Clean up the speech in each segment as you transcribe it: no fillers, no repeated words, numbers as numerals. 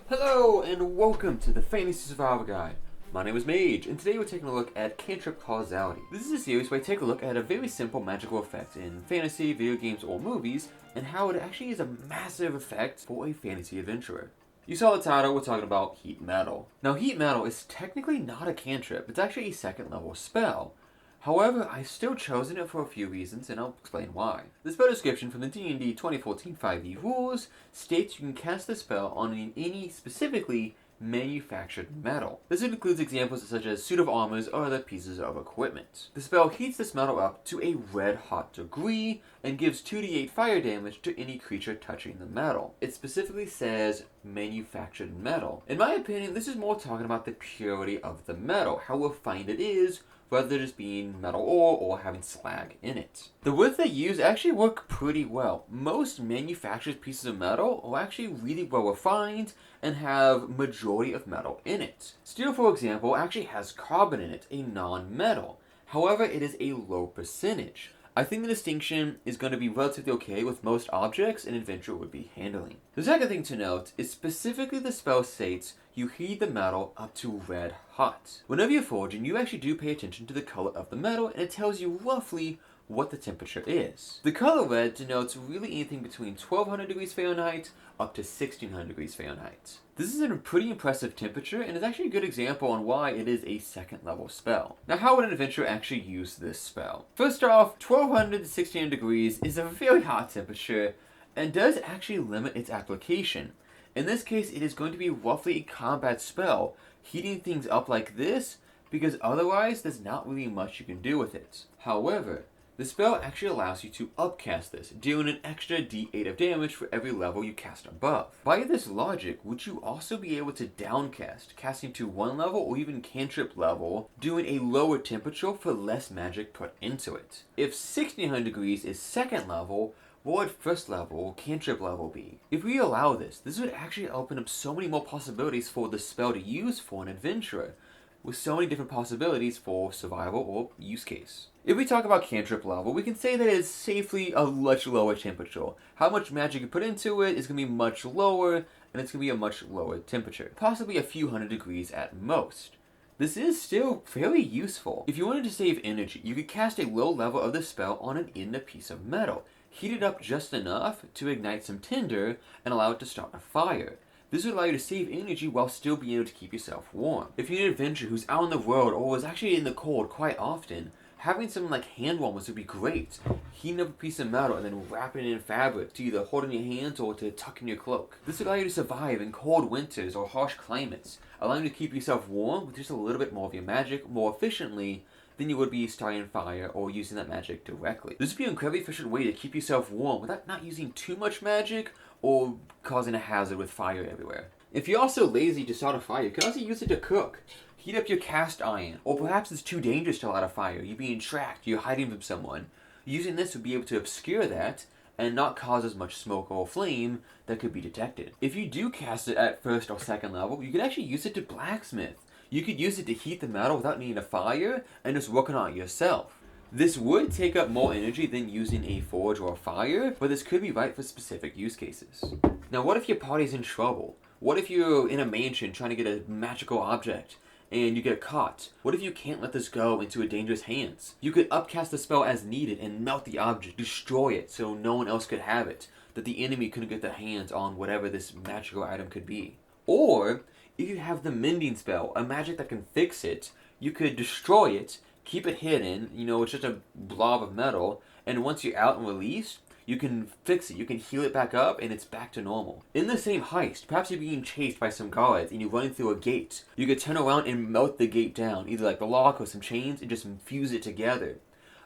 Hello and welcome to the Fantasy Survival Guide. My name is Mage, and today we're taking a look at cantrip causality. This is a series where I take a look at a very simple magical effect in fantasy, video games, or movies, and how it actually is a massive effect for a fantasy adventurer. You saw the title, we're talking about Heat Metal. Now Heat Metal is technically not a cantrip, it's actually a second level spell. However, I've still chosen it for a few reasons, and I'll explain why. The spell description from the D&D 2014 5e rules states you can cast the spell on any specifically manufactured metal. This includes examples such as suit of armors or other pieces of equipment. The spell heats this metal up to a red-hot degree and gives 2d8 fire damage to any creature touching the metal. It specifically says manufactured metal. In my opinion, this is more talking about the purity of the metal, how refined it is, rather than just being metal ore or having slag in it. The woods they use actually work pretty well. Most manufactured pieces of metal are actually really well refined and have majority of metal in it. Steel, for example, actually has carbon in it, a non-metal. However, it is a low percentage. I think the distinction is going to be relatively okay with most objects an adventurer would be handling. The second thing to note is specifically the spell states you heat the metal up to red hot. Whenever you're forging, you actually do pay attention to the color of the metal, and it tells you roughly what the temperature is. The color red denotes really anything between 1200 degrees Fahrenheit up to 1600 degrees Fahrenheit. This is a pretty impressive temperature and is actually a good example on why it is a second level spell. Now, how would an adventurer actually use this spell? First off, 1200 to 1600 degrees is a very hot temperature and does actually limit its application. In this case, it is going to be roughly a combat spell, heating things up like this, because otherwise there's not really much you can do with it. However, the spell actually allows you to upcast this, dealing an extra d8 of damage for every level you cast above. By this logic, would you also be able to downcast, casting to one level or even cantrip level, doing a lower temperature for less magic put into it? If 1600 degrees is second level, what would first level or cantrip level be? If we allow this would actually open up so many more possibilities for the spell to use for an adventurer, with so many different possibilities for survival or use case. If we talk about cantrip level, we can say that it is safely a much lower temperature. How much magic you put into it is going to be much lower, and it's going to be a much lower temperature. Possibly a few hundred degrees at most. This is still fairly useful. If you wanted to save energy, you could cast a low level of the spell on an inner piece of metal. Heat it up just enough to ignite some tinder and allow it to start a fire. This would allow you to save energy while still being able to keep yourself warm. If you're an adventurer who's out in the world or is actually in the cold quite often, having some hand warmers would be great. Heating up a piece of metal and then wrapping it in fabric to either hold in your hands or to tuck in your cloak. This would allow you to survive in cold winters or harsh climates, allowing you to keep yourself warm with just a little bit more of your magic more efficiently than you would be starting a fire or using that magic directly. This would be an incredibly efficient way to keep yourself warm without not using too much magic or causing a hazard with fire everywhere. If you're also lazy to start a fire, you can also use it to cook. Heat up your cast iron, or perhaps it's too dangerous to light a fire, you're being tracked, you're hiding from someone. Using this would be able to obscure that and not cause as much smoke or flame that could be detected. If you do cast it at first or second level, you can actually use it to blacksmith. You could use it to heat the metal without needing a fire and just working on it yourself. This would take up more energy than using a forge or a fire, but this could be right for specific use cases. Now, what if your party's in trouble? What if you're in a mansion trying to get a magical object and you get caught? What if you can't let this go into a dangerous hands? You could upcast the spell as needed and melt the object, destroy it so no one else could have it, that the enemy couldn't get their hands on whatever this magical item could be. Or, if you have the mending spell, a magic that can fix it, you could destroy it, keep it hidden, it's just a blob of metal, and once you're out and released, you can fix it, you can heal it back up, and it's back to normal. In the same heist, perhaps you're being chased by some guards, and you're running through a gate. You could turn around and melt the gate down, either like the lock or some chains, and just fuse it together,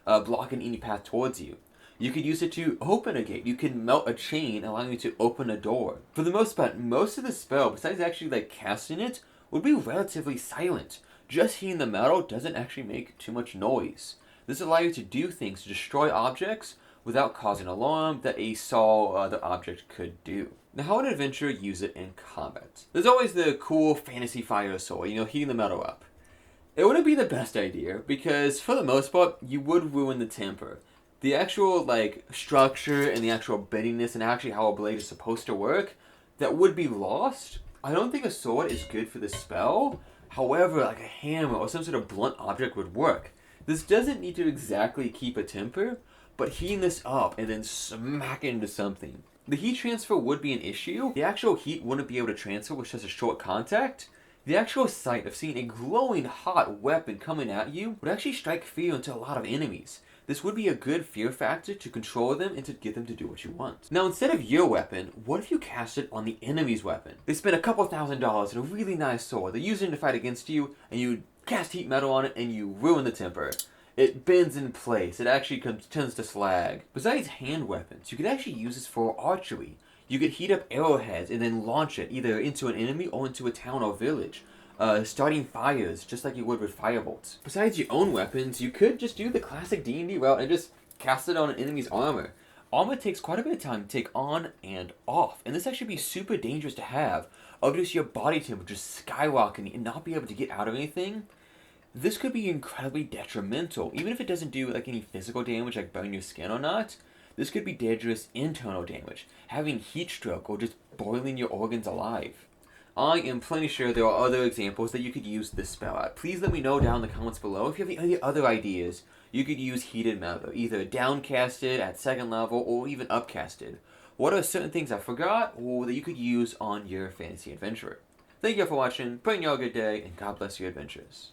blocking any path towards you. You could use it to open a gate. You can melt a chain, allowing you to open a door. For the most part, most of the spell, besides actually casting it, would be relatively silent. Just heating the metal doesn't actually make too much noise. This allows you to do things to destroy objects without causing alarm that a saw the object could do. Now, how would an adventurer use it in combat? There's always the cool fantasy fire sword, heating the metal up. It wouldn't be the best idea, because for the most part, you would ruin the temper. The actual, structure and the actual bendiness and actually how a blade is supposed to work, that would be lost. I don't think a sword is good for the spell. However, like a hammer or some sort of blunt object would work. This doesn't need to exactly keep a temper, but heating this up and then smack it into something. The heat transfer would be an issue. The actual heat wouldn't be able to transfer with just a short contact. The actual sight of seeing a glowing hot weapon coming at you would actually strike fear into a lot of enemies. This would be a good fear factor to control them and to get them to do what you want. Now, instead of your weapon, what if you cast it on the enemy's weapon? They spend a couple $1,000s on a really nice sword. They use it to fight against you, and you cast heat metal on it, and you ruin the temper. It bends in place. It actually tends to slag. Besides hand weapons, you could actually use this for archery. You could heat up arrowheads and then launch it either into an enemy or into a town or village. Starting fires, just like you would with firebolts. Besides your own weapons, you could just do the classic D&D route and just cast it on an enemy's armor. Armor takes quite a bit of time to take on and off, and this actually be super dangerous to have. Otherwise, your body temperature just skyrocketing and not be able to get out of anything. This could be incredibly detrimental, even if it doesn't do like any physical damage, like burn your skin or not. This could be dangerous internal damage, having heat stroke or just boiling your organs alive. I am plenty sure there are other examples that you could use this spell at. Please let me know down in the comments below if you have any other ideas you could use heated metal, either downcasted at 2nd level or even upcasted. What are certain things I forgot or that you could use on your fantasy adventure? Thank you all for watching, praying you all a good day, and God bless your adventures.